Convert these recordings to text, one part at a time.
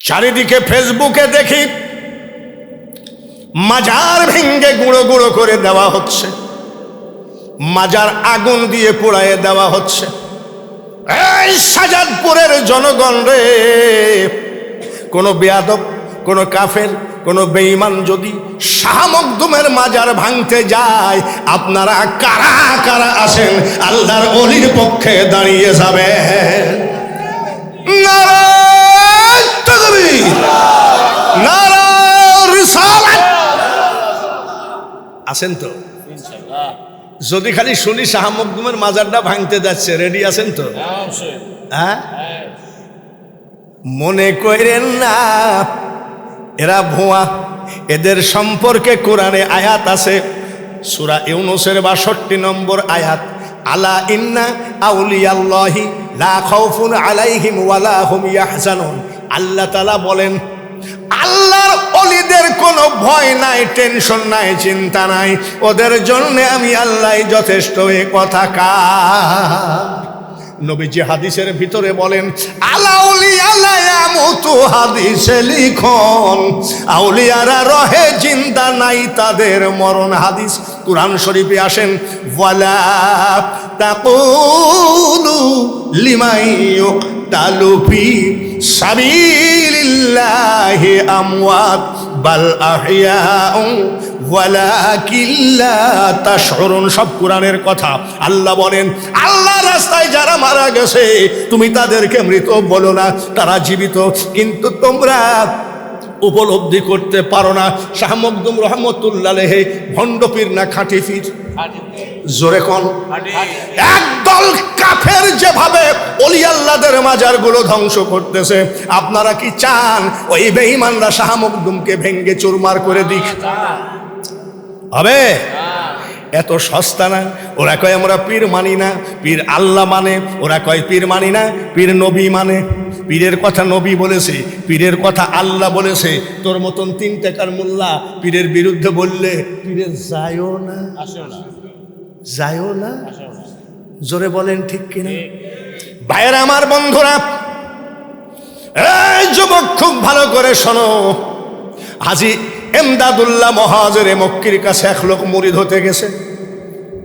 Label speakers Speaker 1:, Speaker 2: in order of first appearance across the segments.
Speaker 1: চারিদিকে ফেসবুকে দেখি মাজার ভেঙ্গে গুঁড়ো গুঁড়ো করে দেওয়া হচ্ছে, মাজার আগুন দিয়ে পোড়ায় দেওয়া হচ্ছে। এই সাজাদপুরের জনগণ রে, কোনো বেয়াদব, কোনো কাফের, কোনো বেঈমান যদি শাহ মখদুমের মাজার ভাঙতে যায়, আপনারা কারা কারা আছেন আল্লাহর ওলির পক্ষে দাঁড়িয়ে যাবেন? নারায়ে তাকবীর, নারায়ে রিসালাত। আছেন তো? যদি খালি শুনি শাহ মখদুমের মাজারটা ভাঙতে যাচ্ছে, রেডি আছেন তো? হ্যাঁ, মনে করেন না এরা ভুয়া। এদের সম্পর্কে কোরআনে আয়াত আছে, সূরা ইউনূসের ৬২ নম্বর আয়াত, আলা ইন্না আউলিয়াল্লাহি লা খাউফুন আলাইহিম ওয়ালা হুম ইয়াহজানুন। আল্লাহ তাআলা বলেন, আল্লাহর ওলিদের কোনো ভয় নাই, টেনশন নাই, চিন্তা নাই, ওদের জন্য আমি আল্লাহই যথেষ্ট। এ কথা কার? নবীজি হাদিসের ভিতরে বলেন, আলাউলিয়া লা ইয়ামুতু, হাদিসে লিখন আউলিয়ারা রহে, জিন্দা নাই তাদের মরণ। হাদিস কুরআন শরীফে আসেন, ওয়ালা তাকুলু লিমান ইউকতালু ফি সাবিলিল্লাহি আমওয়াত বাল আহইয়াউ ওয়ালাকিন লা তাশউরুন। সব কোরআনের কথা। আল্লাহ বলেন, আল্লাহর রাস্তায় যারা মারা গেছে তুমি তাদেরকে মৃত বলো না, তারা জীবিত, কিন্তু তোমরা উপলব্ধি করতে পারো না। শাহ মখদুম রহমতুল্লাহ আলাইহি ভণ্ড পীর না খাঁটি পীর? জোরে কোন? একদল কাফের যেভাবে ওলি আল্লাহদের মাজারগুলো ধ্বংস করতেছে, আপনারা কি চান ওই বেঈমানরা শাহ মখদুমকে ভেঙ্গে চুরমার করে দিক? হবে? এত সস্তা না। ওরা কয় আমরা পীর মানি না, পীর আল্লাহ মানে। ওরা কয় পীর মানি না, পীর নবী মানে। পীরের কথা নবী বলেছে, পীরের কথা আল্লাহ বলেছে। তোর মতন ৩ টাকার মোল্লা পীরের বিরুদ্ধে বললে পীরের যায়ও না, যায়ও না। জোরে বলেন ঠিক কিনা? ভাইয়েরা আমার, বন্ধুরা, এই যুবক খুব ভালো করে শোনো। হাজী এমদাদুল্লাহ মহাজের মক্কির কাছে এক লোক মুরিদ হতে গেছে।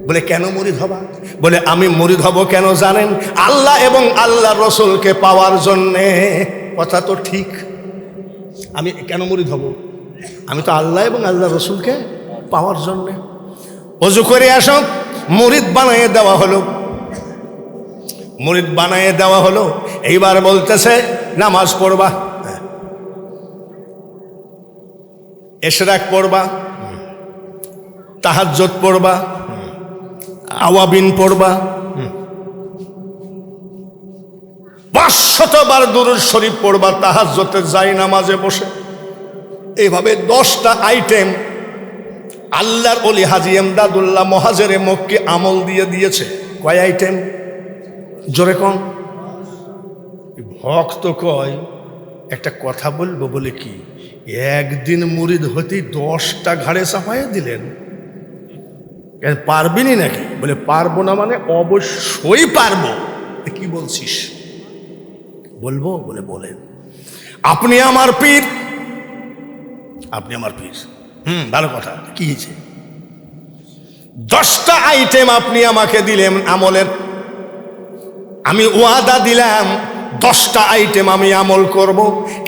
Speaker 1: বলে কেন মুরিদ হবা? বলে আমি মুরিদ হব কেন জানেন? আল্লাহ এবং আল্লাহ রসুলকে পাওয়ার জন্যে। কথা তো ঠিক। আমি কেন মুরিদ হব? আমি তো আল্লাহ এবং আল্লাহ রসুলকে পাওয়ার জন্যে। অজু করে আসো, মুরিদ বানিয়ে দেওয়া হলো, মুরিদ বানিয়ে দেওয়া হলো। এইবার বলতেছে নামাজ পড়বা, ইশরাক পড়বা, তাহাজ্জুদ পড়বা, আওয়াবিন পড়বা, ৫০০ বার দুরূদ শরীফ পড়বা তাহাজ্জুদের যাই নামাজে বসে। এইভাবে 10টা আইটেম আল্লাহর ওলি হাজী এমদাদুল্লাহ মহাজেরে মক্কি আমল দিয়ে দিয়েছে। কয় আইটেম? জোরে কোন? ভক্ত কয় একটা কথা বলবো, বলে কি একদিন মুরিদ হতেই 10টা ঘাড়ে চাপাইয়া দিলেন, পারবিনি নাকি? বলে পারবো না মানে অবশ্যই পারবো। কি বলছিস? বলবো। বলে বলেন। আপনি আমার পীর, আপনি আমার পীর। ভালো কথা। কি হয়েছে? 10টা আইটেম আপনি আমাকে দিলেন আমলের, আমি ওয়াদা দিলাম 10টা আইটেম আমি আমল করব,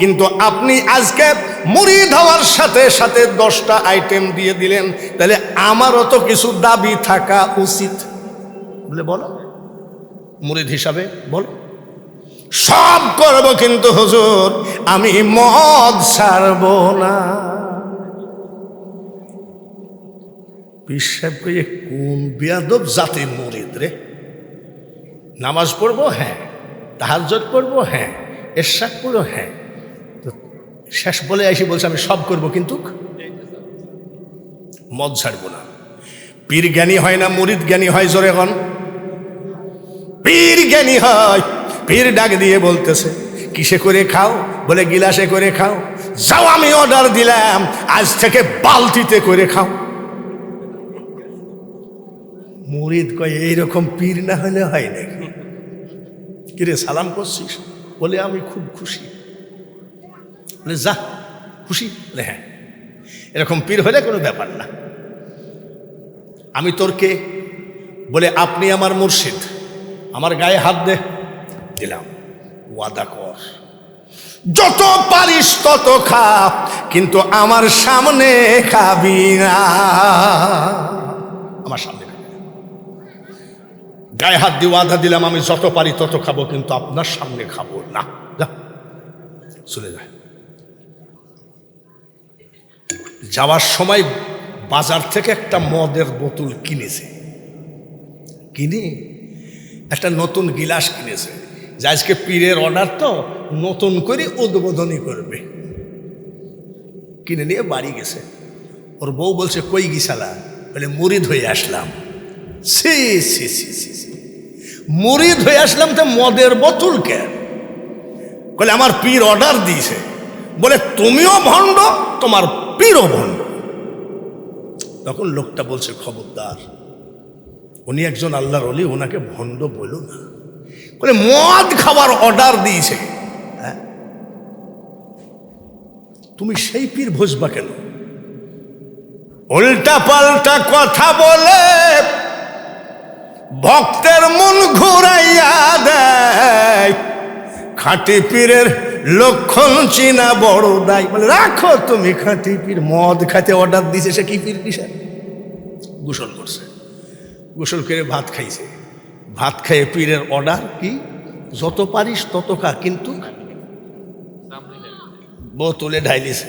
Speaker 1: কিন্তু আপনি আজকে মুরিদ হওয়ার সাথে সাথে 10টা আইটেম দিয়ে দিলেন, তাহলে আমারও তো কিছু দাবি থাকা উচিত। বলে বলো, মুরিদ হিসাবে বলো। সব করব, কিন্তু হুজুর আমি মদ ছাড়ব না। বিশ্বাস করে কোন বেয়াদব জাতির মুরিদ রে! নামাজ পড়বো, হ্যাঁ। তাহাজ্জুদ পড়বো, হ্যাঁ। ইশরাক পড়বো, হ্যাঁ। তো শেষ বলে এসে বলছে আমি সব করব, কিন্তু মদ ছাড়বো না। পীর জ্ঞানী হয় না মুরিদ জ্ঞানী হয়? জোরে এখন। পীর জ্ঞানী হয়। পীর ডাক দিয়ে বলতেছে কিসে করে খাও? বলে গিলাসে করে খাও। যাও, আমি অর্ডার দিলাম আজ থেকে বালতিতে করে খাও। মুরিদ কয় এইরকম পীর না হলে হয় নাকি? কিরে সালাম করছিস? বলে আমি খুব খুশি। বলে যা খুশি, বলে হ্যাঁ। এরকম পীর হলে কোনো ব্যাপার না। আমি তোর কে? বলে আপনি আমার মুর্শিদ, আমার গায়ে হাত দে। দিলাম, ওয়াদা কর যত পারিস তত খা, কিন্তু আমার সামনে খাবি না, আমার সামনে খাবি না। গায়ে হাত দিয়ে ওয়াদা দিলাম আমি যত পারি তত খাবো, কিন্তু আপনার সামনে খাবো না। যা, চলে যায়। যাওয়ার সময় বাজার থেকে একটা মদের বোতল কিনেছে, কিনে একটা নতুন গিলাস কিনেছে, যে আজকে পীরের অর্ডার তো নতুন করে উদ্বোধনী করবে। কিনে নিয়ে বাড়ি গেছে। ওর বউ বলছে কই গিসালা? বলে মুরিদ হয়ে আসলাম। সি সি সি সি, মুরিদ হয়ে আসলাম তো মদের বোতল কেন? বলে আমার পীর অর্ডার দিয়েছে। বলে তুমিও ভণ্ড, তোমার পীরও ভণ্ড। তখন লোকটা বলছে খবরদার, উনি একজন আল্লাহর ওলি, ওনাকে ভণ্ড বলো না। বলে মদ খাবার অর্ডার দিয়েছে, হ্যাঁ তুমি সেই পীর ভজবা কেন? উল্টা পাল্টা কথা বলে ভক্তের মন ঘুরাইয়া দেয়। খাঁটি পীরের লক্ষণ চিনা বড় দায়। বলে রাখো তুমি খাঁটি পীর, মদ খাইতে অর্ডার দিয়েছে, সে কি পীর কিসের? গোসল করছে, গোসল করে ভাত খাইছে, ভাত খাইয়ে পীরের অর্ডার কি যত পারিস তত খা, কিন্তু বোতলে ঢাইলিছে।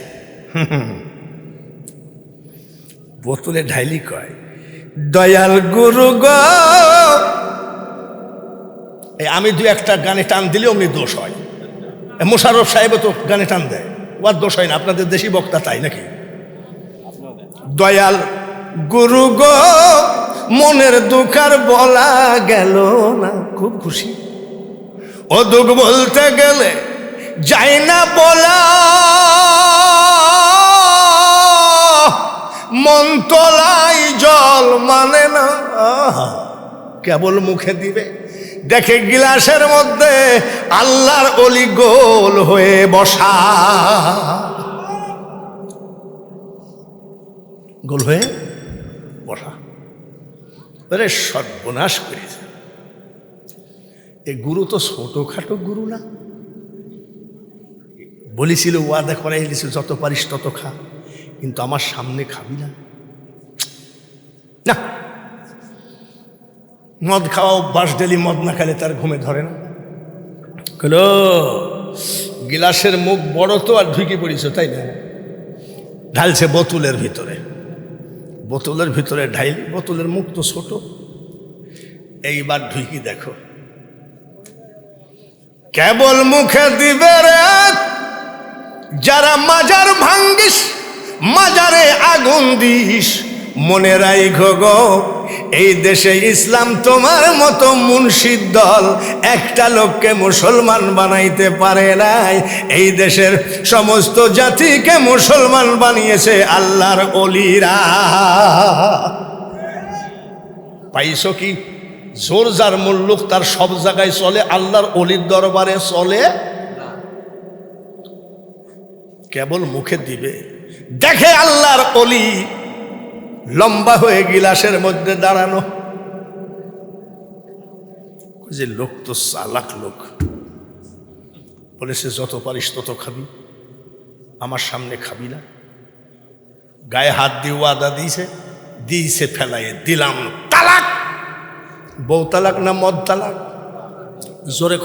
Speaker 1: বোতলে ঢাইলি কয় দয়াল গুরু গো। আমি দু একটা গানে টান দিলে অমনি দোষ হয়। মোশাররফ সাহেব তো গানে টান দেয়, ওর দোষ হয় না। আপনাদের দেশি বক্তা তাই নাকি? দয়াল গুরু গো মনের দুঃখার বলা গেল না। খুব খুশি। ও দুঃখ বলতে গেলে যাই না বলা, মন তোলাই জল মানে না। কেবল মুখে দিবে, দেখে গিলাসের মধ্যে আল্লাহর অলি গোল হয়ে বসা, গোল হয়ে বসা। আরে সর্বনাশ করেছে। এই গুরু তো ছোটখাটো গুরু না। বলেছিল ওয়াদা করাই দিয়েছিল যত পারিস তত খা, কিন্তু আমার সামনে খাবি না। না, মদ খাওয়া অভ্যাস, ডেলি মদ না খেলে তার ঘুমে ধরে না। হলো গিলাসের মুখ বড় তো, আর ঢুকে পড়িস তাই না? ঢালছে বোতলের ভিতরে, বোতলের ভিতরে ঢাইলি, বোতলের মুখ তো ছোট। এইবার ঢুকি দেখো, কেবল মুখে দিবে রে। যারা মাজার ভাঙ্গিস, মাজারে আগুন দিস, মনে রাইখো গো এই দেশে ইসলাম তোমার মতো মুনশিদ দল একটা লোককে মুসলমান বানাইতে পারে নাই। এই দেশের সমস্ত জাতিকে মুসলমান বানিয়েছে আল্লাহর ওলিরা। পাইছো কি? জোর যার মুল্লুক তার সব জায়গায় চলে, আল্লাহর ওলির দরবারে চলে। কেবল মুখে দিবে, দেখে আল্লাহর ওলি লম্বা হয়ে গিলাসের মধ্যে দাঁড়ানো। যে লোক তো চালাক লোক, বলেছে যত পারিস তত খাবি, আমার সামনে খাবি না। গায়ে হাত দিয়ে ওয়াদা দিয়েছে ফেলাইয়ে দিলাম তালাক। বউ তালাক না মদ তালাক? জোরে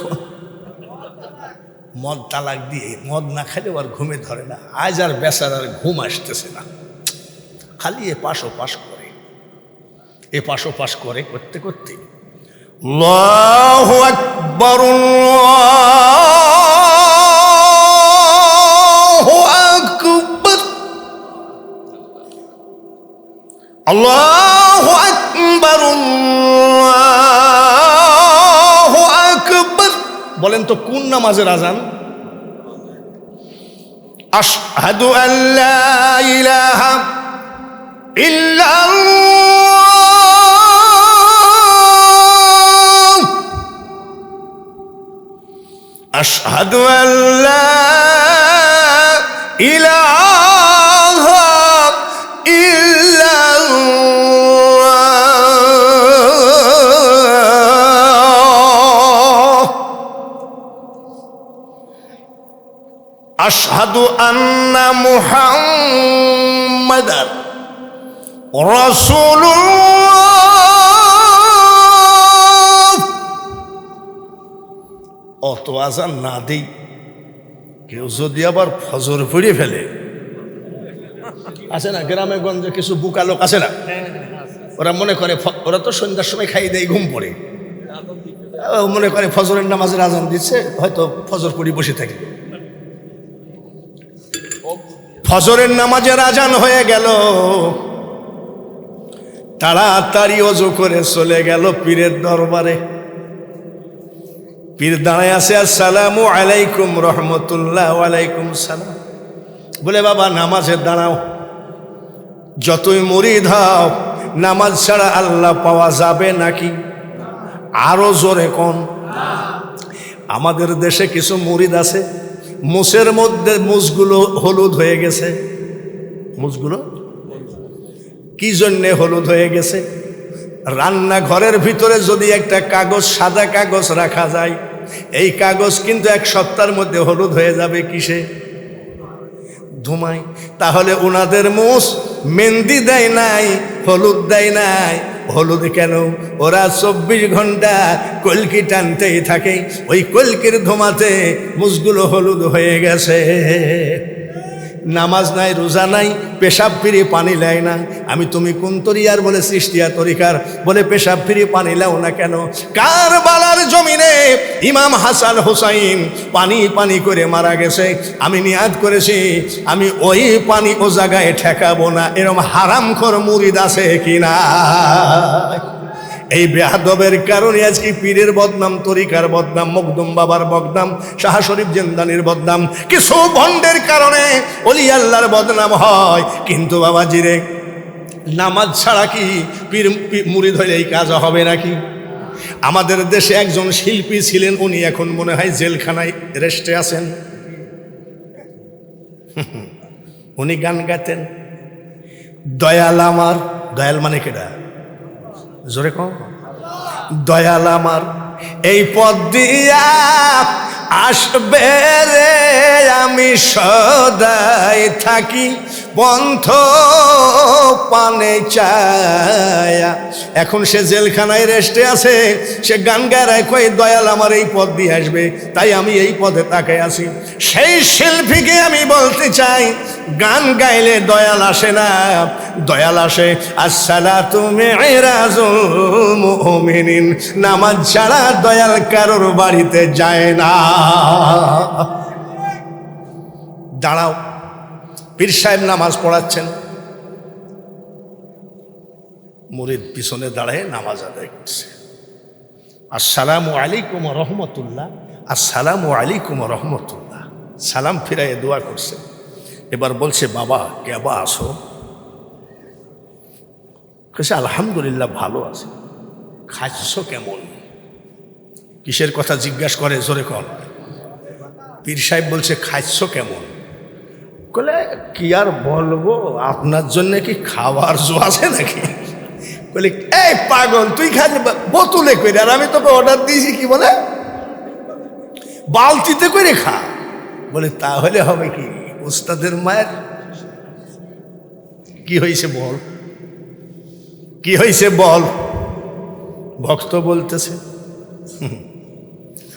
Speaker 1: মদ তালাক দিয়ে, মদ না খেলে আর ঘুমে ধরে না। আজ আর বেচারার ঘুম আসতেছে না, খালি এপাশ ওপাশ করে, এপাশ ওপাশ করে, করতে করতে আল্লাহু আকবার, আল্লাহু আকবার, আল্লাহু আকবার, আল্লাহু আকবার। বলেন তো কোন নামাজের আজান? আশহাদু আল্লা ইলাহা ইল্লাল্লাহ, আশহাদু আল্লা ইলাহা ইল্লাল্লাহ আশহাদু আন্না মুহাম্মাদার রাসূলুল্লাহ। অত আজান না দেই, কেউ যদি আবার ফজর পড়ে ফেলে, আছে না গ্রামে গঞ্জে কিছু বুকা লোক আছে না, ওরা মনে করে ওরা তো সন্ধ্যার সময় খাই দেয়, ঘুম পড়ে, মনে করে ফজরের নামাজের আজান দিচ্ছে, হয়তো ফজর পড়ে বসে থাকে। ফজরের নামাজের আজান হয়ে গেল, তাড়াতাড়ি ওযু করে চলে গেল পীরের দরবারে। পীর দাঁড়ায় আছে, আসসালামু আলাইকুম রহমতুল্লাহ। ওয়ালাইকুম সালাম। বলে বাবা নামাজে দাঁড়াও, যতই মুরিদ হও নামাজ ছাড়া আল্লাহ পাওয়া যাবে নাকি? আরো জোরে কোন। আমাদের দেশে কিছু মুরিদ আছে, মুসের মধ্যে মুসগুলো হলুদ হয়ে গেছে। মুসগুলো কি জন্যে হলুদ হয়ে গেছে? রান্নাঘরের ভিতরে যদি একটা কাগজ, সাদা কাগজ রাখা যায়, এই কাগজ কিন্তু এক সপ্তাহের মধ্যে হলুদ হয়ে যাবে। কিসে? ধুমায়। তাহলে ওনাদের মুস মেহেন্দি দেয় নাই, হলুদ দেয় নাই। হলুদ কেন? ওরা 24 ঘন্টা কলকি টানতেই থাকে, ওই কলকির ধোঁয়াতে মুসগুলো হলুদ হয়ে গেছে। নামাজ নাই, রোজা নাই, পেশাব ফিরে পানি লেয় না। আমি তুমি কোন তরিয়ার? বলে সৃষ্টিয়া তরিকার। বলে পেশাব ফিরে পানি লেও না কেন? কারবালার জমিনে ইমাম হাসান হুসাইন পানি পানি করে মারা গেছে। আমি নিয়াত করেছি আমি ওই পানি ও জায়গায় ঠেকাবো না। এরকম হারামখোর মুরিদ আছে কিনা? এই বেয়াদবের কারণে আজকে পীরের বদনাম, তরিকার বদনাম, মখদুম বাবার বদনাম, শাহ শরীফ জিন্দানির বদনাম, কিছু ভণ্ডের কারণে ওলি আল্লাহর বদনাম হয়। কিন্তু বাবাজিরে, নামাজ ছাড়া কি পীর মুরিদ হইলে এই কাজ হবে নাকি? আমাদের দেশে একজন শিল্পী ছিলেন, উনি এখন মনে হয় জেলখানায় রেস্টে আছেন। উনি গান গাইতেন, দয়াল আমার। দয়াল মানে কেডা? জোরে কম। দয়াল আমার এই পথ দিয়া আসবে রে, আমি সদাই থাকি পন্থ পানে চায়া। এখন সে জেলখানায় রেস্টে আছে, সে গান গায় কয় দয়াল আমার এই পথ দিয়ে আসবে, তাই আমি এই পথে তাকায় আছি। সেই শিল্পীকে আমি বলতে চাই, গান গাইলে দয়াল আসে না, দয়াল আসে আসসালাতু মিরাজুল মুমিনিন। নামাজ ছাড়া দয়াল কারোর বাড়িতে যায় না। দাঁড়াও, পীর সাহেব নামাজ পড়াচ্ছেন, মুরিদ পিছনে দাঁড়ায় নামাজ আদায় করছে। আসসালামু আলাইকুম রহমতুল্লাহ, আসসালামু আলাইকুম রহমতুল্লাহ, সালাম ফিরাইয়ে দোয়া করছে। এবার বলছে বাবা কেবা আসো? কেছে আলহামদুলিল্লাহ ভালো আছে। খাচ্ছ কেমন? কিসের কথা জিজ্ঞাসা করে? জোরে কর। পীর সাহেব বলছে খাচ্ছ কেমন? বলে কি আর বলবো, আপনার জন্য কি খাবার জো আছে নাকি? বলে এই পাগল, তুই খালি বোতলে করে, আর আমি তোকে অর্ডার দিয়েছি কি বলে বালতিতে করে খা। বলে তাহলে হবে কি? উস্তাদের মায়ের কি হয়েছে বল, কি হয়েছে বল? ভক্ত বলতেছে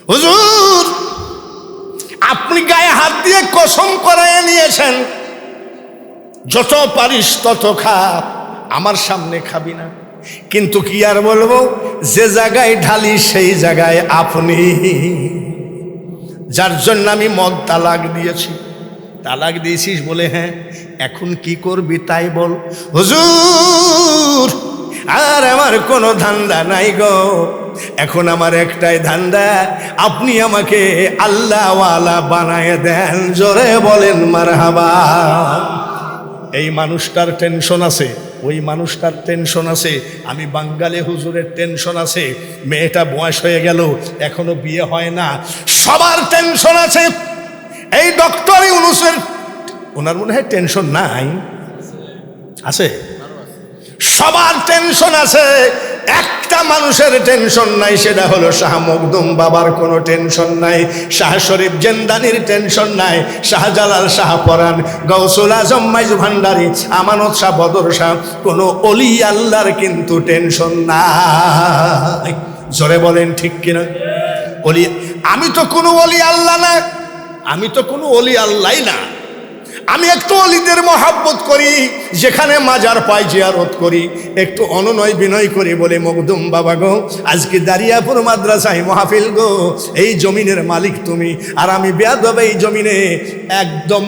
Speaker 1: হুজুর আপনি গায়ে হাত দিয়ে কসম করায় নিয়েছেন, যত পারিস তত খা, আমার সামনে খাবি না। কিন্তু কি আর বলবো, যে জায়গায় ঢালি সেই জায়গায় আপনি, যার জন্য আমি মদ তালাক দিয়েছি। তালাক দিয়েছিস? বলে হ্যাঁ। এখন কি করবি তাই বল। হুজুর আর আমার কোনো ধান্দা নাই গো, এখন আমার একটাই ধান্দা, আপনি আমাকে আল্লাহওয়ালা বানায় দেন। জোরে বলেন মারহাবা। এই মানুষটার টেনশন আছে, ওই মানুষটার টেনশন আছে, আমি বাঙ্গালে হুজুরের টেনশন আছে, মেয়েটা বয়স হয়ে গেল এখনো বিয়ে হয় না, সবার টেনশন আছে। এই ডক্টর ইউনূসের ওনার মনে হয় টেনশন নাই? আছে? সবার টেনশন আছে, একটা মানুষের টেনশন নাই, সেটা হলো শাহ মখদুম বাবার কোনো টেনশন নাই, শাহ শরীফ জেন্দানির টেনশন নাই, শাহজালাল শাহ পরাণ, গৌসুল আজম মাইজ ভান্ডারী, আমানত শাহ বদর শাহ, কোনো অলি আল্লাহর কিন্তু টেনশন নাই। জোরে বলেন ঠিক কিনা? অলি, আমি তো কোনো অলি আল্লাহ না, আমি তো কোনো অলি আল্লাহ না। আমি একটু অলিদের মহাব্বত করি, যেখানে মাজার পাই জিয়ারত করি, একটু অনুনয় বিনয় করি, বলে মখদুম বাবা গো, আজকে দারিয়াপুর মাদ্রাসায় মাহফিল গো, এই জমিনের মালিক তুমি, আর আমি বেয়াদব এই জমিনে একদম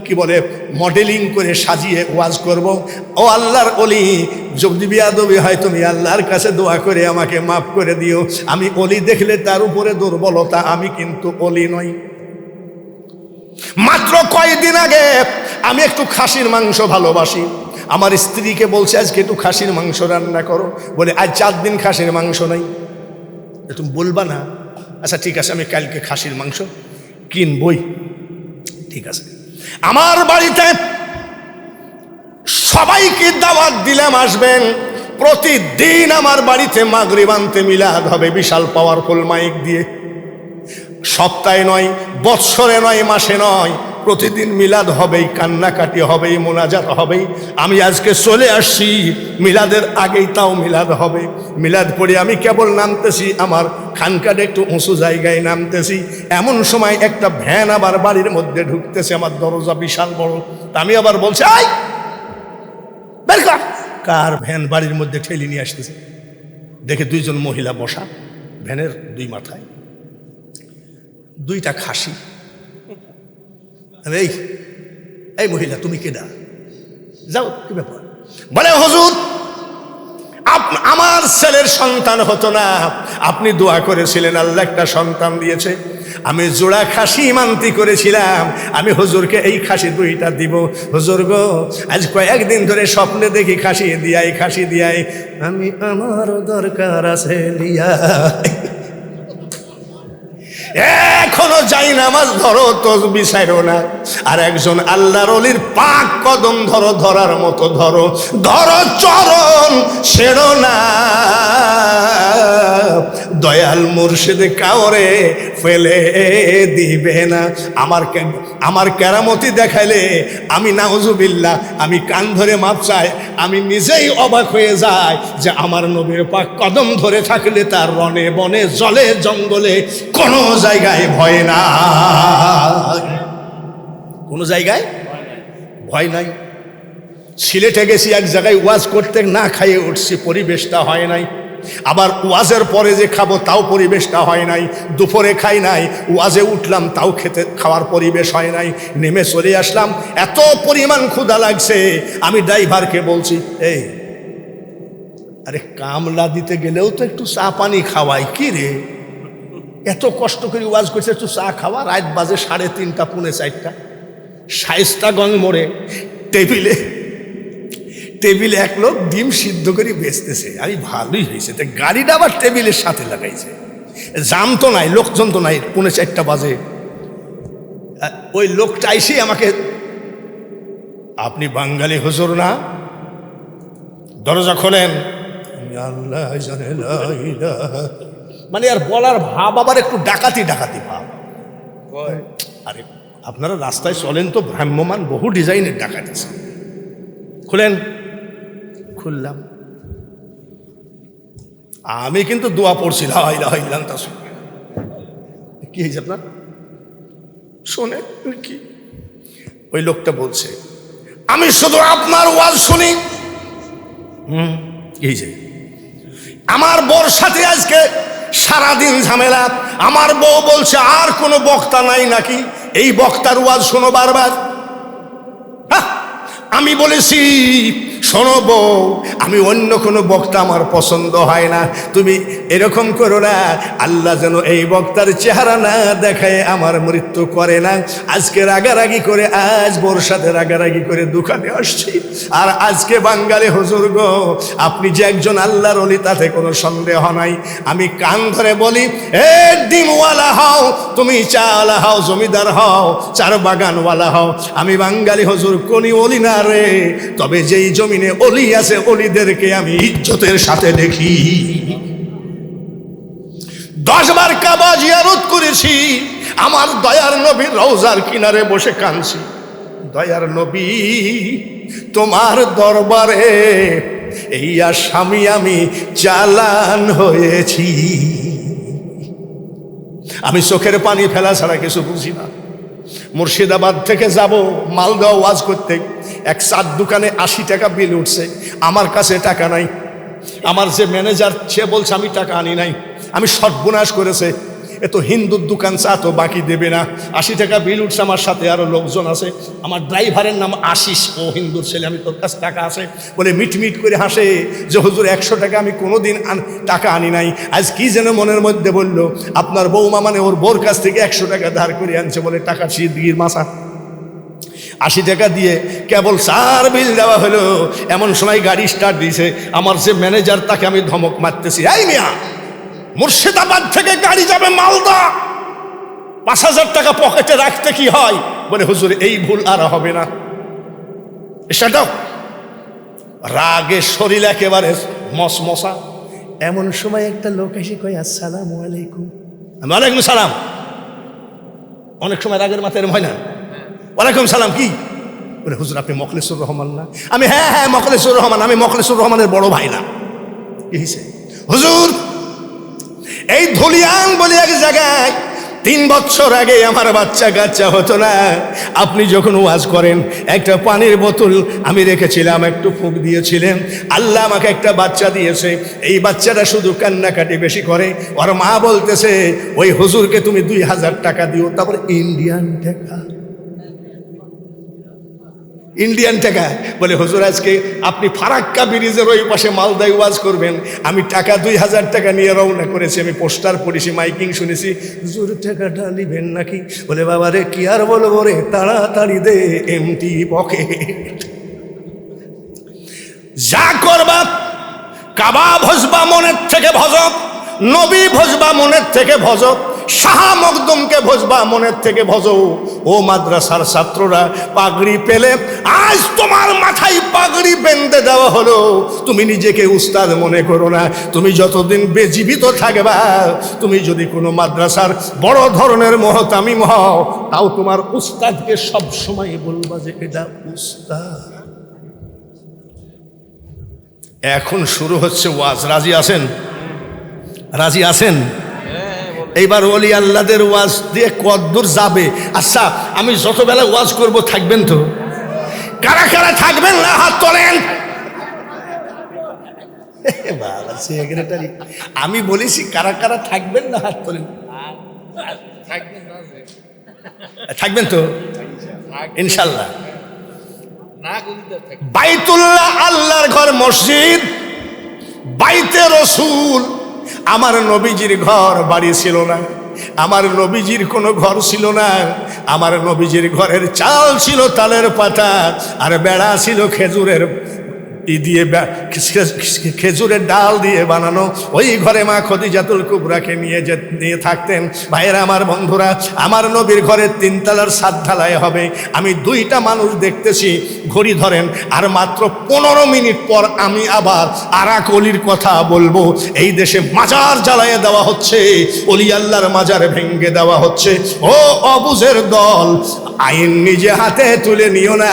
Speaker 1: কি বলে মডেলিং করে সাজিয়ে ওয়াজ করব। ও আল্লাহর অলি, যদি বেয়াদবি হয় তুমি আল্লাহর কাছে দোয়া করে আমাকে মাফ করে দিও। আমি অলি দেখলে তার উপরে দুর্বলতা, আমি কিন্তু অলি নই। মাত্র কয়েকদিন আগে আমি একটু খাসির মাংস ভালোবাসি, আমার স্ত্রীকে বলছে আজকে একটু খাসির মাংস রান্না করো, বলে আজ 4 দিন খাসির মাংস নাই। তুমি বলবা না? আচ্ছা ঠিক আছে, আমি কালকে খাসির মাংস কিনবই। ঠিক আছে, আমার বাড়িতে সবাইকে দাওয়াত দিলাম আসবেন। প্রতিদিন আমার বাড়িতে মাগরিব আনতে মিলাদ হবে, বিশাল পাওয়ারফুল মাইক দিয়ে। সপ্তাহে নয়, বৎসরে নয়, মাসে নয়, প্রতিদিন মিলাদ হবেই, কান্নাকাটি হবেই, মোনাজাত হবেই। আমি আজকে চলে আসছি মিলাদের আগেই, তাও মিলাদ হবে। মিলাদ পড়ে আমি কেবল নামতেছি, আমার খানকাটা একটু উঁচু জায়গায় নামতেছি, এমন সময় একটা ভ্যান আবার বাড়ির মধ্যে ঢুকতেছে, আমার দরজা বিশাল বড়। তা আমি আবার বলছি, আই বের কর। কার ভ্যান বাড়ির মধ্যে ঠেলে নিয়ে আসতেছে? দেখে 2 জন মহিলা বসা, ভ্যানের 2 মাথায় 2টা খাসি। এই এই মহিলা তুমি কেডা? যাও, কি ব্যাপার? বলে হুজুর, আমার ছেলের সন্তান হতো না, আপনি দোয়া করেছিলেন, আল্লাহ একটা সন্তান দিয়েছে। আমি জোড়া খাসি মানতি করেছিলাম, আমি হুজুরকে এই খাসি 2টা দিব। হুজুর গো, আজ কয়েকদিন ধরে স্বপ্নে দেখি খাসি দিয়াই, খাসি দিয়াই, আমি আমার দরকার আছে লিয়া। এখনো যাই নামাজ ধরো, তসবিহ ছাইরো না, আর একজন আল্লাহর ওলির পাক কদম ধরো, ধরার মতো ধরো, ধরো চরণ ছেড়ো না। দয়াল মুর্শিদ কাউরে ফেলে দিবে না। আমার কেরামতি দেখাইলে আমি নাউজুবিল্লাহ, আমি কান ধরে মাপ চাই, আমি নিজেই অবাক হয়ে যাই যে আমার নবীর পাক কদম ধরে থাকলে তার রনে বনে জলে জঙ্গলে কোনো জায়গায় ভয় নাই, কোনো জায়গায় ভয় নাই। সিলেটে গেছি, এক জায়গায় ওয়াজ করতে না খাইয়ে উঠছি, পরিবেশটা হয় নাই। আবার ওয়াজের পরে যে খাবো তাও পরিবেশটা হয় নাই। দুপুরে খাই নাই, ওয়াজে উঠলাম তাও খাওয়ার পরিবেশ হয় নাই। নেমে চলে আসলাম, এত পরিমাণ ক্ষুধা লাগছে। আমি ড্রাইভারকে বলছি, এই আরে কামলা দিতে গেলেও তো একটু চা পানি খাওয়াই, কি রে এত কষ্ট করে ওয়াজ করছে, একটু চা খাওয়া। রাত বাজে 3:30 পৌনে 4টা। শায়েস্তাগঞ্জ মোড়ে টেবিলে এক লোক ডিম সিদ্ধ করে বেচতেছে। আমি ভালোই হয়েছে, তো গাড়িটা আবার টেবিলের সাথে লাগাইছে। জাম তো নাই, লোকজন তো নাই, পৌনে 4টা বাজে। ওই লোকটা এসে আমাকে, আপনি বাঙালি হুজুর না? দরজা খোলেন। আল্লাহ জানে, মানে আর বলার ভাব আবার একটু ডাকাতি ভাব। আরে আপনারা রাস্তায় চলেন তো, ভ্রাম্যমান বহু ডিজাইনের ডাকাতি আছে। খুলেন। খুললাম। আমি কিন্তু দোয়া পড়ছি, লা ইলাহা ইল্লাল্লাহ। কি হয়েছে আপনার? শোনে কি? ওই লোকটা বলছে, আমি শুধু আপনার ওয়াজ শুনি। কি হয়েছে? আমার বউর সাথে আজকে সারাদিন ঝামেলা। আমার বউ বলছে আর কোনো বক্তা নাই নাকি, এই বক্তার ওয়াজ শোনো বারবার। আমি বলেছি শোনো বউ, আমি অন্য কোনো বক্তা আমার পছন্দ হয় না, তুমি এরকম করো না, আল্লাহ যেন এই বক্তার চেহারা না দেখায় আমার মৃত্যু করে না। আজকে রাগারাগি করে, আজ বোর সাথে রাগারাগি করে দোকানে আসছি, আর আজকে বাঙালি হুজুর গো, আপনি যে একজন আল্লাহর ওলি তাতে কোনো সন্দেহ নাই। আমি কান ধরে বলি, এ ডিমওয়ালা হও, তুমি চাওয়ালা হও, জমিদার হও, চার বাগানওয়ালা হও, আমি বাঙালি হুজুর কোনি ওলি না রে, তবে যেই জমিনে ওলি আছে ওলিদেরকে আমি ইজ্জতের সাথে দেখি। 10 বার কাবা জিয়ারত করেছি, আমার দয়ার নবীর রওজার কিনারে বসে কাঁদছি, দয়ার নবী তোমার দরবারে এই আসামি আমি চালান হয়েছি। আমি চোখের পানি ফেলা ছাড়া কিছু বুঝি না। মুর্শিদাবাদ থেকে যাব মালদহ ওয়াজ করতে, এক চার দোকানে 80 টাকা বিল উঠছে, আমার কাছে টাকা নাই। আমার যে ম্যানেজার সে বলছে আমি টাকা আনি নাই, আমি সর্বনাশ করেছে, এ তো হিন্দুর দোকান, চা তো বাকি দেবে না। 80 টাকা বিল উঠছে, আমার সাথে আরো লোকজন আছে, আমার ড্রাইভারের নাম আশিস, ও হিন্দুর ছেলে, আমি তোর কাছে টাকা আছে বলে মিটমিট করে হাসে যে হুজুর 100 টাকা আমি কোনোদিন টাকা আনি নাই। আজ কি যেন মনের মধ্যে বলল, আপনার বৌমা মানে ওর বোর কাছ থেকে 100 টাকা ধার করে আনছে বলে টাকা সিদ্দির মাসা। 80 টাকা দিয়ে কেবল 4 বিল দেওয়া হলো, এমন সময় গাড়ি স্টার্ট দিয়েছে, আমার যে ম্যানেজার তাকে আমি ধমক মারতেছি, এই মিয়া, মুর্শিদাবাদ থেকে গাড়ি যাবে মালদা, 5000 টাকা পকেটে রাখতে কি হয়? বলে হুজুর এই ভুল আর হবে না। সেটাও রাগে শরীর একেবারে মশমশা। এমন সময় একটা লোক এসে কয়, আসসালামু আলাইকুম। ওয়ালাইকুম সালাম। অনেক সময় রাগের মাথায় এরম হয় না, ওয়ালাইকুম সালাম, কি? বলে হুজুর আপনি মখলেসুর রহমান না? আমি হ্যাঁ হ্যাঁ মখলেসুর রহমান, আমি মখলেসুর রহমানের বড় ভাই না। কি হয়েছে? হুজুর এই ধুলিয়ান বলে এক জায়গায় 3 বছর আগে আমার বাচ্চা কাচ্চা হতো না, আপনি যখন ওয়াজ করেন একটা পানির বোতল আমি রেখেছিলাম, একটু ফুঁক দিয়েছিলেন, আল্লাহ আমাকে একটা বাচ্চা দিয়েছে, এই বাচ্চাটা শুধু কান্নাকাটি বেশি করে, ওর মা বলতেছে ওই হুজুরকে তুমি 2000 টাকা দিও। তারপর ইন্ডিয়ান টাকা, ইন্ডিয়ান টাকা। বলে হুজুর আজকে আপনি ফারাক্কা ব্রিজের ওই পাশে মালদায় ওয়াজ করবেন, আমি টাকা 2000 টাকা নিয়ে রওনা করেছি, আমি পোস্টার পড়েছি, মাইকিং শুনেছি, হুজুর টাকাটা নিবেন নাকি? বলে বাবা রে কি আর বলবো রে, তাড়াতাড়ি দে এমটি পকেট। যা করবা কাবা ভজবা মনের থেকে ভজক, নবী ভজবা মনের থেকে ভজক, শাহ মখদুমকে ভজবা মনের থেকে ভজো। ও মাদ্রাসার ছাত্ররা, পাগড়ি পেলে আজ তোমার মাথায় পাগড়ি বেঁধে দেওয়া হলো, তুমি নিজেকে উস্তাদ মনে করো না। তুমি যতদিন বেজীবিত থাকবা, তুমি যদি কোনো মাদ্রাসার বড় ধরনের মহতামিম হও, তাও তোমার উস্তাদকে সব সময় বলবা যে এটা উস্তাদ। এখন শুরু হচ্ছে ওয়াজ, রাজি আছেন? রাজি আছেন? এইবার ওলি আল্লাহদের ওয়াজ দিয়ে কদ্দূর যাবে? আচ্ছা আমি যত বেলা ওয়াজ করব থাকবেন তো? কারা কারা থাকবেন না হাত তোলেন। সেক্রেটারি আমি বলেছি কারা কারা থাকবেন না হাত তোলেন। থাকবেন তো ইনশাল্লাহ। বাইতুল্লাহ আল্লাহর ঘর, মসজিদ, বাইতে রসুল। আমার নবীজির ঘর বাড়ি ছিল না, আমার নবীজির কোনো ঘর ছিল না, আমার নবীজির ঘরের চাল ছিল তালের পাতা, আর বেড়া ছিল খেজুরের দিয়ে, খেজুরের ডাল দিয়ে বানানো। ওই ঘরে মা খদিজাতুল কুবরাকে নিয়ে থাকতেন। ভাইয়েরা আমার, বন্ধুরা আমার, নবীর ঘরের 3 তলার ছাদ ঢালাই হবে। আমি 2টা মানুষ দেখতেছি, ঘড়ি ধরেন, আর মাত্র 15 মিনিট পর আমি আবার আরাক অলির কথা বলবো। এই দেশে মাজার জ্বালাইয়ে দেওয়া হচ্ছে, অলি আল্লাহর মাজার ভেঙ্গে দেওয়া হচ্ছে। ও অবুঝের দল, আইন নিজে হাতে তুলে নিও না,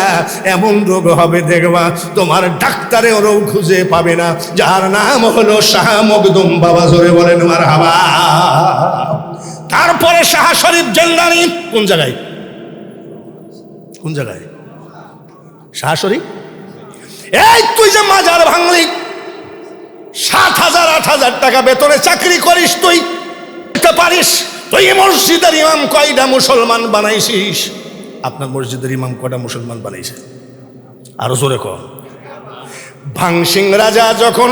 Speaker 1: এমন রোগ হবে দেখবা তোমার ডাক্তারে ওরও খুঁজে পাবে না, যার নাম হলো শাহ মখদুম। বাবা জোরে বলেন মারহাবা। তারপরে শাহ শরীফ জিলানী। কোন জায়গায়? কোন জায়গায়? শাহ শরীফ। এই তুই যে মাজার ভাঙলি, 7,000 8,000 টাকা বেতনে চাকরি করিস, তুই পারিস? তুই মসজিদের ইমাম কয়টা মুসলমান বানাইছিস? আপনার মসজিদের ইমাম কয়টা মুসলমান বানাইছে? আরো জোরে কর। ভাংসিং রাজা যখন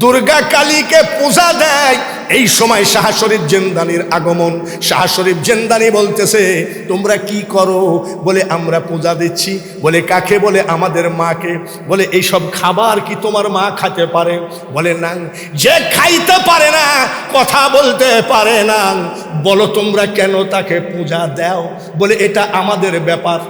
Speaker 1: দুর্গা কালীকে পূজা দেয়, এই সময় শাহ শরীফ জিন্দানির আগমন। শাহ শরীফ জিন্দানি বলতেছে, তোমরা কি করো? বলে আমরা পূজা দিচ্ছি। বলে কাকে? বলে আমাদের মাকে। বলে এইসব খাবার কি তোমার মা খেতে পারে? বলে না। যে খাইতে পারে না, কথা বলতে পারে না, বলো তোমরা কেন তাকে পূজা দাও? বলে এটা আমাদের ব্যাপার।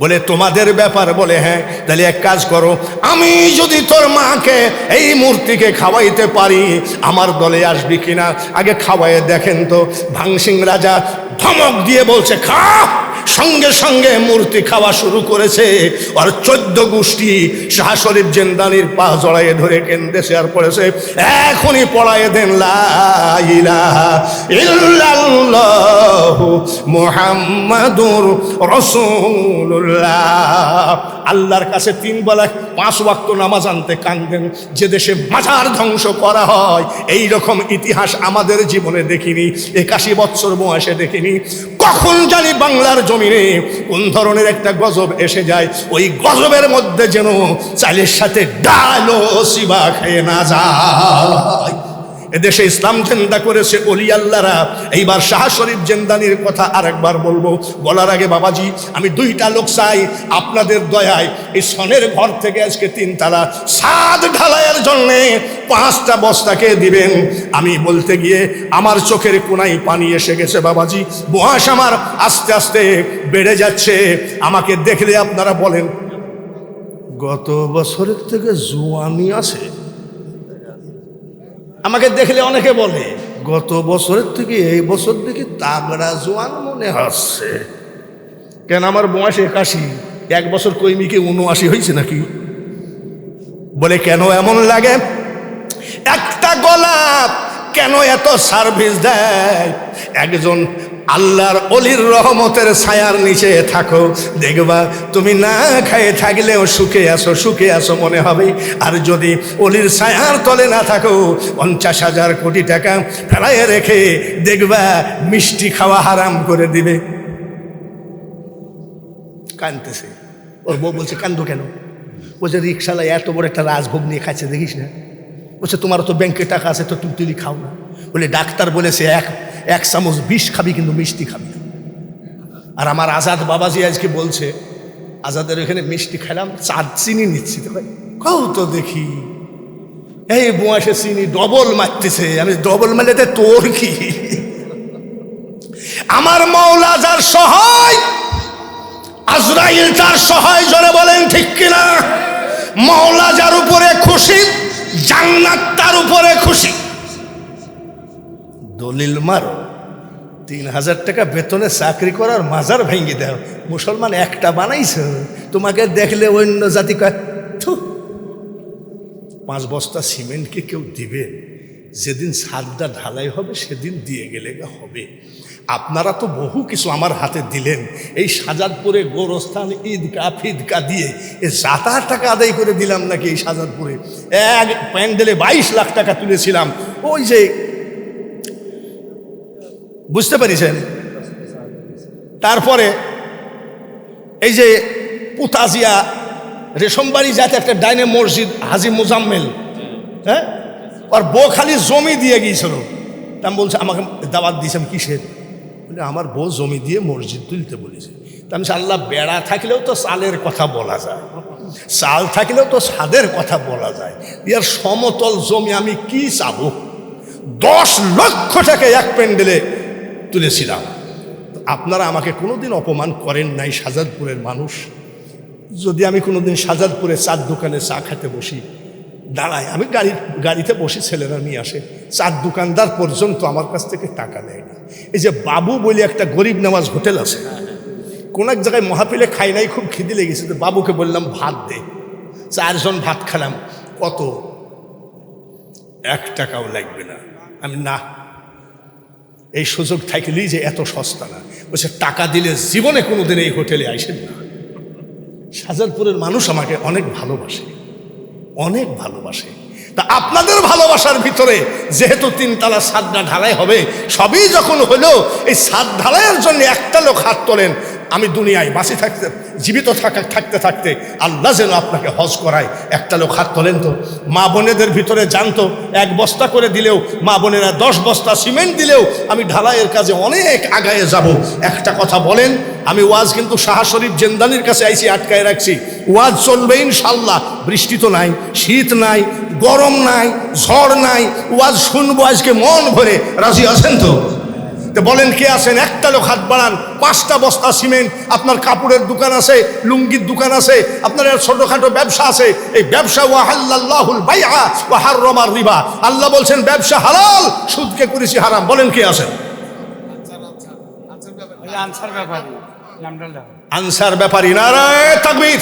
Speaker 1: বলে তোমাদের ব্যাপার? বলে হ্যাঁ। তাহলে এক কাজ করো, আমি যদি তোর মাকে এই মূর্তিকে খাওয়াইতে পারি, আমার দলে আসবি কিনা আগে খাওয়াইয়ে দেখেন তো। ভাংসিং রাজা ধমক দিয়ে বলছে খা। সঙ্গে সঙ্গে মূর্তি খাওয়া শুরু করেছে। আর 14 গোষ্ঠী শাহ শরীফ জিন্দানির পা জড়াইয়ে ধরে কেন্দ্রে শেয়ার করেছে, এখনই পড়াইয়ে দেন লা ইলাহা ইল্লাল্লাহু মুহাম্মাদুর রাসূলুল্লাহ। আল্লাহর কাছে 3 বেলা 5 ওয়াক্ত নামাজ আনতে কাঁদেন। যে দেশে মাজার ধ্বংস করা হয়, এই রকম ইতিহাস আমাদের জীবনে দেখিনি। 81 বছর বয়সে দেখিনি। কখন জানি বাংলার জমিনে কোন ধরনের একটা গজব এসে যায়, ওই গজবের মধ্যে যেন চালের সাথে ডালো সিবা খেয়ে না যায়। এদেশে ইসলাম জিন্দা করেছে ওলি আল্লাহরা। এইবার শাহ শরীফ জিন্দানির কথা আরেকবার বলবো। বলার আগে বাবাজি, আমি 2টা লোক চাই আপনাদের দয়ায়। এই সনের ঘর থেকে আজকে 3 তালা ছাদ ঢালাইয়ের জন্য 5টা বস্তাকে দিবেন। আমি বলতে গিয়ে আমার চোখের কোনায় পানি এসে গেছে বাবাজি। বয়স আমার আস্তে আস্তে বেড়ে যাচ্ছে। আমাকে দেখলে আপনারা বলেন, গত বছরের থেকে জোয়ানি আছে। আমাকে দেখলে অনেকে বলে, গত বছরের থেকে এই বছর দেখি তাগড়া জোয়ান মনে হচ্ছে। কেন? আমার বয়স 81, 1 বছর কইমিকে 79 হয়েছে নাকি? বলে কেন এমন লাগে? একটা গোলাপ কেন এত সার্ভিস দেয়? একজন আল্লাহর অলির রহমতের ছায়ার নিচে থাকো, দেখবা তুমি না খায়ে থাকলেও সুখে আসো মনে হবে। আর যদি অলির ছায়ার তলে না থাকো, 50,000 কোটি টাকা ফেলায় রেখে দেখবা মিষ্টি খাওয়া হারাম করে দিবে। কানতেছে। ওর বউ বলছে, কান্দো কেন? বলছে রিক্সালায় এত বড় একটা রাজভোগ নিয়ে খাচ্ছে, দেখিস না? বলছে তোমারও তো ব্যাংকে টাকা আছে, তো তুমি খাও না। বলে ডাক্তার বলেছে এক চামচ বিষ খাবি, কিন্তু মিষ্টি খাবি না। আর আমার আজাদ বাবাজি আজকে বলছে, আজাদের এখানে মিষ্টি খেলাম, 4 চিনি নিচ্ছি। তো কও তো দেখি, এই বয়সে চিনি ডবল মারতেছে। আমি ডবল মারলে তোর কি? আমার মওলা যার সহায়, আজরাইল তার সহায়। জোরে বলেন ঠিক কিনা? মওলা যার উপরে খুশি, জান্নাত তার উপরে খুশি। দলিল মারো, 3,000 টাকা বেতনে চাকরি করার মাজার ভেঙে দাও। মুসলমান একটা বানাইছে, তোমাকে দেখলে অন্য জাতি কয় থু। 5 বস্তা সিমেন্টকে কেউ দিবে? যেদিন ছাদটা ঢালাই হবে সেদিন দিয়ে গেলে হবে। আপনারা তো বহু কিছু আমার হাতে দিলেন। এই সাজাদপুরে গোরস্থান ঈদগাহ ফিদগাহ দিয়ে যাতা টাকা আদায় করে দিলাম নাকি? এই সাজাদপুরে এক প্যান্ডেলে 22 লাখ টাকা তুলেছিলাম। ওই যে বুঝতে পারিছেন? তারপরে এই যে পুতাজিয়া রেশমবাড়ি যাতে একটা ডাইনে মসজিদ, হাজি মুজাম্মেল, হ্যাঁ, আর বউ খালি জমি দিয়ে গিয়েছিল। তা বলছে আমাকে দাওয়াত দিয়েছেন কিসের? বলে আমার বউ জমি দিয়ে মসজিদ তুলতে বলেছে। তা আমি আল্লাহ, বেড়া থাকলেও তো চালের কথা বলা যায়, চাল থাকলেও তো ছাদের কথা বলা যায়। ইয়ার সমতল জমি আমি কি চাবো? 10 লক্ষ টাকা এক প্যান্ডেলে তুলেছিলাম। আপনারা আমাকে কোনোদিন অপমান করেন নাই, সাজাদপুরের মানুষ। যদি আমি কোনোদিন সাজাদপুরে চার দোকানে চা খেতে বসি, দাঁড়াই, আমি গাড়িতে বসি, ছেলেরা নিয়ে আসে, চার দোকানদার পর্যন্ত আমার কাছ থেকে টাকা নেয় না। এই যে বাবু বলে একটা গরিব নামাজ হোটেল আছে, কোন এক জায়গায় মহাপিলে খাই নাই, খুব খিদে লেগেছে, তো বাবুকে বললাম ভাত দে। 4 জন ভাত খেলাম। কত? 1 টাকাও লাগবে না। আমি না, এই সুযোগ থাকলেই যে এত সস্তা না। বলছে টাকা দিলে জীবনে কোনোদিন এই হোটেলে আইসেন না। সাজাদপুরের মানুষ আমাকে অনেক ভালোবাসে, অনেক ভালোবাসে। তা আপনাদের ভালোবাসার ভিতরে যেহেতু 3 তালা ছাদটা ঢালাই হবে, সবই যখন হলো, এই ছাদ ঢালাইয়ের জন্য একটা লোক হাত তোলেন। আমি দুনিয়ায় বাঁচি থাকতে জীবিত থাকতে থাকতে আল্লাহ যেন আপনাকে হজ করায়। একটা লোক হাত তোলেন তো। মা বোনেদের ভিতরে জানতো 1 বস্তা করে দিলেও, মা বোনেরা 10 বস্তা সিমেন্ট দিলেও আমি ঢালাইয়ের কাজে অনেক আগায়ে যাব। একটা কথা বলেন, আমি ওয়াজ কিন্তু শাহ শরীফ জেন্দানির কাছে আইছি, আটকায় রাখছি। ওয়াজ চলবে ইনশাল্লাহ। বৃষ্টি তো নাই, শীত নাই, গরম নাই, ঝড় নাই, ওয়াজ শুনবো আজকে মন ভরে। রাজি আছেন তো? বলেন কে আছেন? একটা লোক হাত বাড়ান। 5টা বস্তা সিমেন্ট। আপনার কাপড়ের দোকান আছে, লুঙ্গির দোকান আছে, আপনার ছোটখাটো ব্যবসা আছে। এই ব্যবসা ওয়াহাল্লাল্লাহুল বাইআ ওয়া হাররামার রিবা, আল্লাহ বলছেন ব্যবসা হালাল, সুদকে করেছি হারাম। বলেন কে আছেন? আনসার ব্যাপারী। নারায়ে তাকবীর।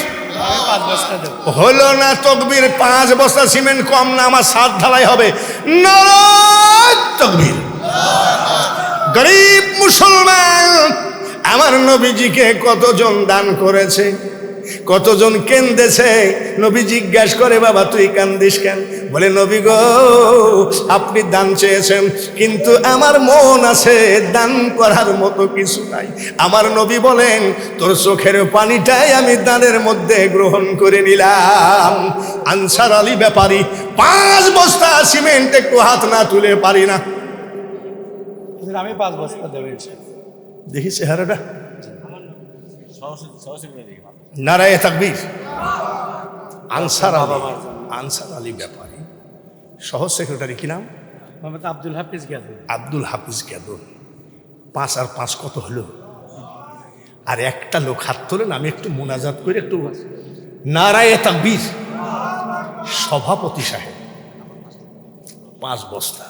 Speaker 1: হলো না তকবীর? 5 বস্তা সিমেন্ট কম না, আমার ছাদ ঢালাই হবে। নারায়ে তাকবীর। গরিব মুসলমান, আমার নবীজিকে কতজন দান করেছে, কতজন কেন্দেছে। নবী জিজ্ঞাস করে, বাবা তুই কান্দিস কেন? বলে, নবী গো, আপনি দান চেয়েছেন, কিন্তু আমার মন আছে দান করার মতো কিছু নাই। আমার নবী বলেন, তোর চোখের পানিটাই আমি দানের মধ্যে গ্রহণ করে নিলাম। আনসার আলী ব্যাপারী 5 বস্তা সিমেন্ট একটু হাত না তুলে পারি না।
Speaker 2: আমি 5 বস্তা দেব।
Speaker 1: দেখি চেহারাটা। নারায়ে তাকবীর। আনসার আলী ব্যাপারী, সহ সেক্রেটারি। কি নাম?
Speaker 2: মোহাম্মদ আব্দুল হাফিজ গ্যাদর।
Speaker 1: আব্দুল হাফিজ গ্যাদর। 5 আর 5 কত হলো? আর একটা লোক হাত তোলেন, আমি একটু মোনাজাত করে একটু। নারায়ে তাকবীর। সভাপতি সাহেব 5 বস্তা।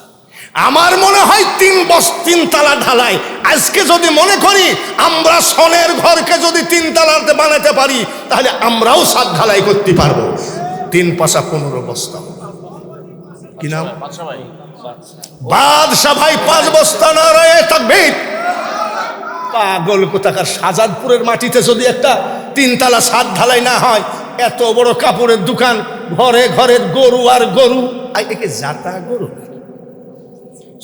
Speaker 1: আমার মনে হয় 3 তালা ঢালাই। আজকে যদি মনে করি আমরা সনের ঘরকে যদি 3 তালাতে বানাতে পারি, তাহলে আমরাও ছাদ ঢালাই করতে পারবো। 3 পাশা 15 বস্তা। কি নাম? বাদশা ভাই 5 বস্তা। নারায়ে তাকবীর। পাগল কোথাকার! শাহজাদপুরের মাটিতে যদি একটা 3 তালা ছাদ ঢালাই না হয়, এত বড় কাপড়ের দোকান, ঘরে ঘরে গরু আর গরু। একে জাতা গরু।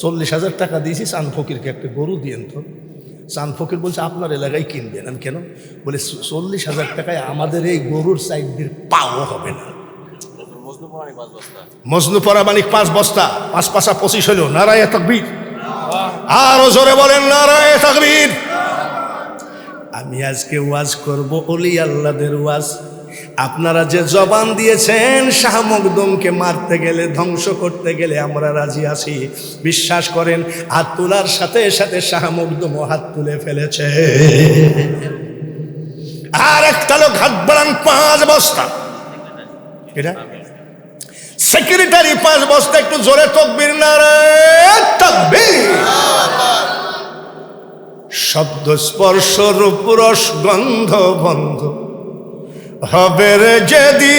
Speaker 1: 40,000 টাকা দিয়েছি চাঁদ ফকিরকে, একটা গরু দিয়েন তো। চাঁদ ফকির বলছে আপনার এলাকায় কিনবেন। আমি কেন? বলে 40,000 টাকায় আমাদের এই গরুর সাইডের পাও হবে না। মজনু পরামানিক 5 বস্তা। 5 পাশা 25 হলো। নারায়ে তাকবীর। আরো জোরে বলেন নারায়ে তাকবীর। আমি আজকে ওয়াজ করব ওলি আল্লাহদের ওয়াজ। আপনারা যে জবান দিয়েছেন শাহ মখদুমকে মারতে গেলে, ধ্বংস করতে গেলে আমরা রাজি আছি। বিশ্বাস করেন, হাত তোলার সাথে সাথে শাহ মখদুমও হাত তুলে ফেলেছে। আর একটা লোক হাত বাড়ান। 5 বস্তা। এটা সেক্রেটারি 5 বস্তা। একটু জোরে তাকবীর। নারায়ে তাকবীর। শব্দ স্পর্শ রূপ রস গন্ধ বন্ধ হবে রে যেদিন,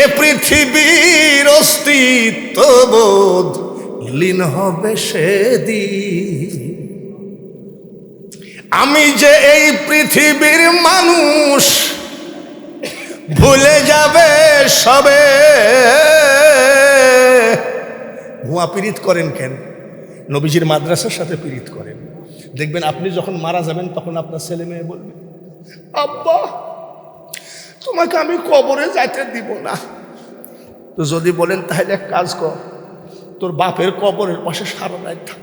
Speaker 1: এ পৃথিবীর অস্তিত্ববোধ লীন হবে সেদিন। আমি যে এই পৃথিবীর মানুষ, ভুলে যাবে সবে। ভুয়া পীড়িত করেন কেন? নবীজির মাদ্রাসার সাথে পীড়িত করেন। দেখবেন আপনি যখন মারা যাবেন, তখন আপনার ছেলে মেয়ে বলবে, আব্বা তোমাকে আমি কবরে যাইতে দিব না। তো যদি বলেন তাহলে এক কাজ কর, তোর বাপের কবরের পাশে সারা রাত থাক।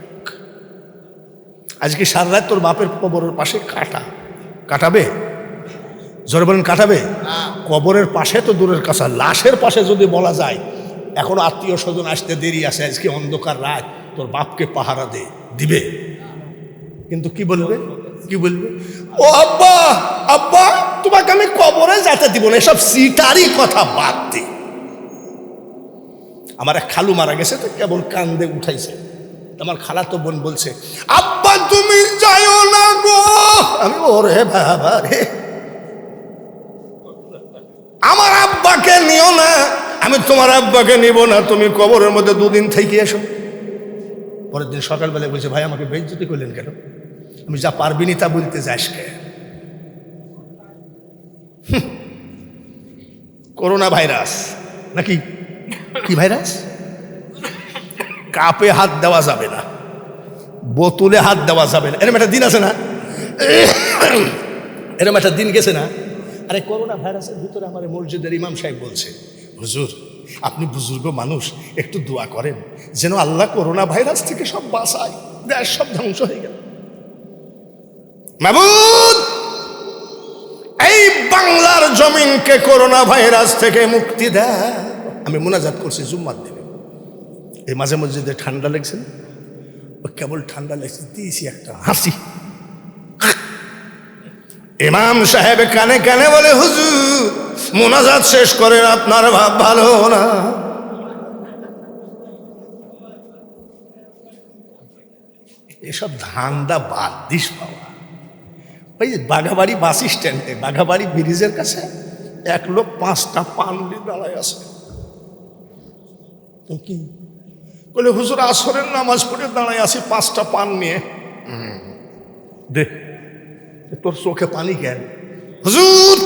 Speaker 1: আজকে সারা রাত তোর বাপের কবরের পাশে কাটাবে। জোরে বলেন কাটাবে? কবরের পাশে তো দূরের কাছে, লাশের পাশে যদি বলা যায় এখন আত্মীয় স্বজন আসতে দেরি আছে, আজকে অন্ধকার রাত, তোর বাপকে পাহারা দিবে। কিন্তু কি বলবে? ও আব্বা, আব্বা তোমাকে আমি কবরে যেতে দিব না। এসব সিটারি কথা বাদ দে। আমার এক খালু মারা গেছে, তো কেবল কান্দে উঠাইছে। আমার খালাতো বোন বলছে, আব্বা তুমি যাইও না গো। আমি, ওরে বাবা রে, আমার আব্বাকে নিও না। আমি তোমার আব্বাকে নিব না, তুমি কবরের মধ্যে 2 দিন থেকে এসো। পরের দিন সকালবেলায় বলছে, ভাই আমাকে বেইজ্জতি করলেন কেন? আমি যা পারবিনি তা বলতে যাস কে? করোনা ভাইরাস নাকি? কি ভাইরাস? কাপে হাত দেওয়া যাবে না। বোতলে হাত দেওয়া যাবে না, এরকম একটা দিন আছে না? এরকম একটা দিন গেছে না? আরে করোনা ভাইরাসের ভিতরে আমার মসজিদের ইমাম সাহেব বলছে, হুজুর আপনি বুজুর্গ মানুষ, একটু দোয়া করেন যেন আল্লাহ করোনা ভাইরাস থেকে সব বাঁচায়, দেশ সব ধ্বংস হয়ে গেল। মাবুদ এই বাংলার জমিনকে করোনা ভাইরাস থেকে মুক্তি দেয়। আমি মুনাজাত করছি জুম্মার দিনে, এই মাঝে মসজিদে ঠান্ডা লেগছে না, ও কেবল ঠান্ডা লেগছে, দিয়েছি একটা হাসি। ইমাম সাহেব কানে কানে বলে, হুজুর মুনাজাত শেষ করেন, আপনার ভাব ভালো না। এসব ধান্দা বাদ দিস বাবা। ওই বাঘাবাড়ি বাস স্ট্যান্ডে, বাঘাবাড়ি ব্রিজের কাছে এক লোক 5টা পান নিয়ে দাঁড়ায় আছে। তো কি বলে, হুজুর আসরের নামাজ পড়ে দাঁড়ায় আছি 5টা পান নিয়ে। দে তোর চোখে পানি কেন? হুজুর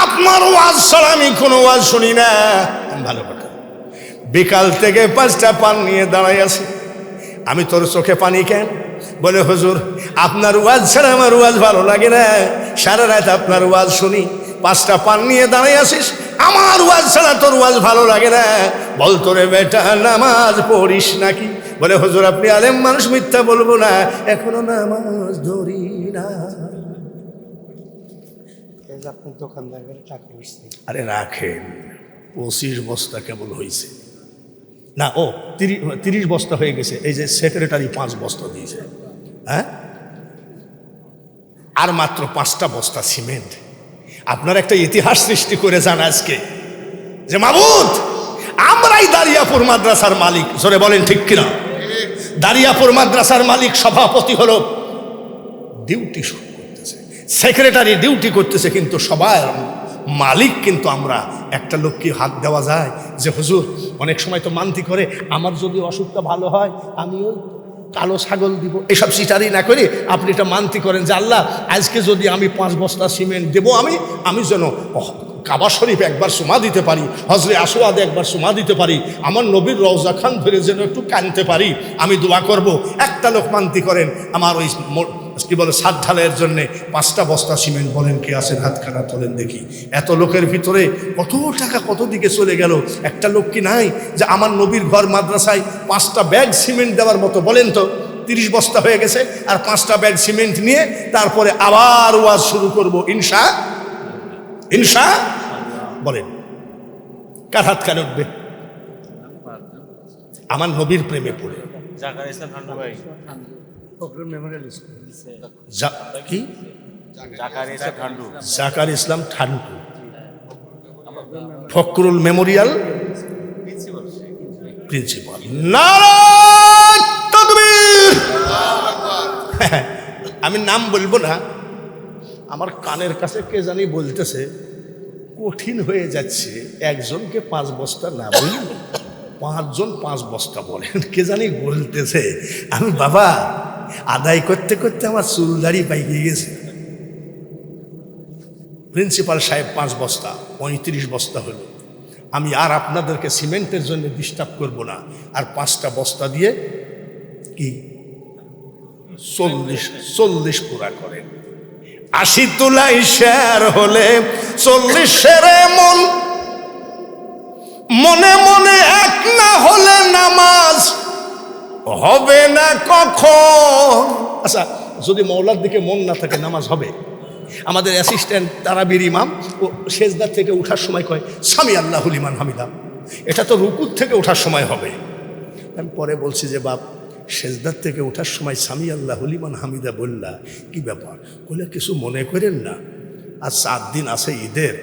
Speaker 1: আপনার ওয়াজ ছাড়া আমি কোনো ওয়াজ শুনি না। ভালো কথা, বিকাল থেকে 5টা পান নিয়ে দাঁড়ায় আছি, আমি তোর চোখে পানি কেন? বলে হুজুর আপনার ওয়াজ ছাড়া আমার ওয়াজ ভালো লাগে না, সারা রাত আপনার ওয়াজ শুনি, 5টা পান নিয়ে দাঁড়ায় আসিস, আমার ওয়াজ ছাড়া তোর ওয়াজ ভালো লাগে না। বল তোরে বেটা নামাজ পড়িস নাকি? বলে হুজুর আপনি আলেম মানুষ, মিথ্যা বলবো না, এখনো নামাজ ধরি না।
Speaker 2: আপনার দোকানদার টাকা উঠছে।
Speaker 1: আরে রাখেন, 25 বস্তা কেবল হয়েছে না, ও 30 বস্তা হয়ে গেছে। এই যে সেক্রেটারি 5 বস্তা দিয়েছে, হ্যাঁ, আর মাত্র 5টা বস্তা সিমেন্ট। আপনার একটা ইতিহাস সৃষ্টি করে যান আজকে, যে মাবুদ আমরাই দারিয়াপুর মাদ্রাসার মালিক। জোরে বলেন ঠিক কিনা? দারিয়াপুর মাদ্রাসার মালিক সভাপতি হলো, ডিউটি করতেছে, সেক্রেটারি ডিউটি করতেছে, কিন্তু সবার মালিক কিন্তু আমরা। একটা লোককে হাত দেওয়া যায় যে হুজুর অনেক সময় তো মানতি করে, আমার যদি অসুখটা ভালো হয় আমি ওই কালো ছাগল দিব, এসব সিটারি না করে আপনি এটা মানতি করেন যে আল্লাহ আজকে যদি আমি 5 বস্তা সিমেন্ট দেবো, আমি যেন কাবা শরীফ একবার সুমা দিতে পারি, হজরে আসওয়াদে একবার সুমা দিতে পারি, আমার নবীর রওজা খান ধরে যেন একটু কানতে পারি, আমি দোয়া করব। একটা লোক মানতি করেন আমার ওই কি বলে সাত ঢালাইয়ের জন্য 5টা বস্তা সিমেন্ট। বলেন কে আছেন? হাতখানা তোলেন দেখি। এত লোকের ভিতরে কত টাকা কত দিকে চলে গেল। একটা লোক কি নাই যে আমার নবীর ঘর মাদ্রাসায় 5টা ব্যাগ সিমেন্ট দেওয়ার মতো? বলেন তো, 30 বস্তা হয়ে গেছে, আর 5টা ব্যাগ সিমেন্ট নিয়ে তারপরে আবার ওয়াজ শুরু করব ইনশা ইনশা। বলেন কার হাতখানে উঠবে? আমার নবীর প্রেমে পড়ে কি জাকার ইসলাম ঠান্ডু, ফখরুল মেমোরিয়াল প্রিন্সিপাল। নারায়ে তাকবীর। আমি নাম বলবো না, আমার কানের কাছে কে জানি বলতেছে কঠিন হয়ে যাচ্ছে, একজনকে 5 বস্তা না বলি 5 জন 5 বস্তা বলেন, কে জানি বলতেছে। আমি বাবা আদায় করতে করতে আমার চুল দাড়ি পাইকে গেছে। প্রিন্সিপাল সাহেব 5 বস্তা, 35 বস্তা হলো। আমি আর আপনাদেরকে সিমেন্টের জন্য ডিস্টার্ব করব না, আর 5টা বস্তা দিয়ে কি 40 পুরা করেন। 80 তোলাই শের হলে 40 শেরে মন, মনে মনে এক না হলে নামাজ হবে না কখন। আচ্ছা যদি মওলার দিকে মন না থাকে নামাজ হবে? আমাদের অ্যাসিস্ট্যান্ট তারাবির ইমাম ও সেজদার থেকে ওঠার সময় কয় সামি আল্লাহু লিমান হামিদা, এটা তো রুকুর থেকে ওঠার সময় হবে। আমি পরে বলছি যে বাপ সেজদার থেকে ওঠার সময় সামি আল্লাহু লিমান হামিদা বললা, কি ব্যাপার? বলে কিছু মনে করেন না, আর 7 দিন আছে ঈদের,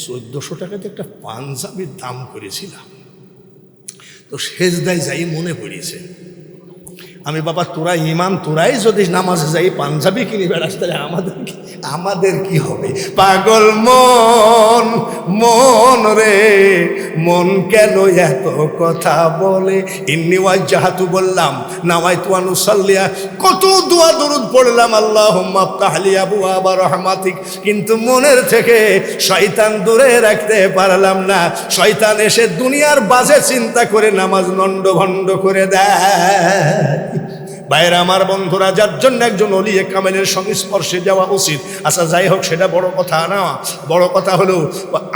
Speaker 1: 1400 টাকাতে একটা পাঞ্জাবির দাম করেছিলাম, তো সেজদায় যাই মনে পড়েছে। আমি বাবা তোরা ইমাম, তোরাই যদি নামাজে যাই পাঞ্জাবি কিনে বেড়াস তাহলে আমাদের কি হবে? পাগল মন, মন রে মন কেন এত কথা বলে? ইন্নি ওয়াজ্জাহাতু বললাম, নাওয়াইতু আন উসাল্লিয়া, কত দোয়া দরুদ পড়লাম, আল্লাহুম্মা আফতাহ লি আবওয়াবা রাহমাতিক, কিন্তু মনের থেকে শয়তান দূরে রাখতে পারলাম না। শয়তান এসে দুনিয়ার বাজে চিন্তা করে নামাজ নন্ড ভণ্ড করে দেয়। বাইরে আমার বন্ধুরা, যার জন্য একজন ওলিয়ে কামেলের সংস্পর্শে যাওয়া উচিত। আচ্ছা যাই হোক, সেটা বড় কথা না। বড় কথা হলো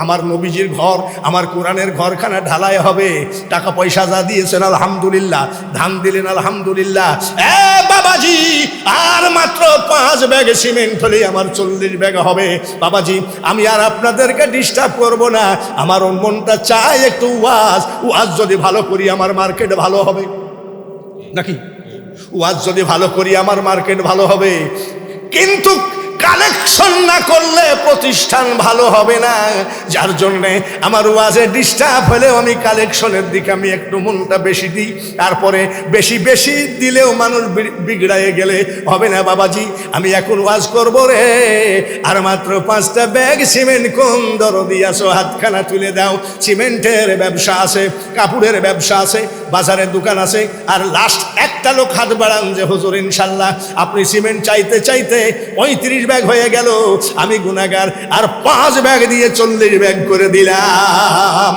Speaker 1: আমার নবীজির ঘর, আমার কোরআনের ঘরখানা ঢালাই হবে, টাকা পয়সা যা দিয়েছেন আলহামদুলিল্লাহ, ধান দিলেন আলহামদুলিল্লাহ। বাবাজি, আর মাত্র 5 ব্যাগ সিমেন্ট হলেই আমার 40 ব্যাগ হবে। বাবাজি, আমি আর আপনাদেরকে ডিস্টার্ব করব না, আমার মনটা চায় একটু ওয়াজ যদি ভালো করি আমার মার্কেট ভালো হবে নাকি? ওয়াজ যদি ভালো করি আমার মার্কেট ভালো হবে, কিন্তু কালেকশন না করলে প্রতিষ্ঠান ভালো হবে না। যার জন্যে আমার ওয়াজে ডিস্টার্ব হলেও আমি কালেকশনের দিকে আমি একটু মনটা বেশি দিই। তারপরে বেশি বেশি দিলেও মানুষ বিগড়ায়ে গেলে হবে না। বাবাজি, আমি এখন ওয়াজ করবো রে, আর মাত্র 5টা ব্যাগ সিমেন্ট কোন দরদি আছো, হাতখানা তুলে দাও। সিমেন্টের ব্যবসা আছে, কাপড়ের ব্যবসা আছে, বাজারের দোকান আছে। আর লাস্ট একটা লোক হাত বাড়ান যে হুজুর ইনশাল্লাহ আপনি সিমেন্ট চাইতে চাইতে 35 ব্যাগ হয়ে গেল, আমি গুনাহগার, আর 5 ব্যাগ দিয়ে 40 ব্যাগ করে দিলাম।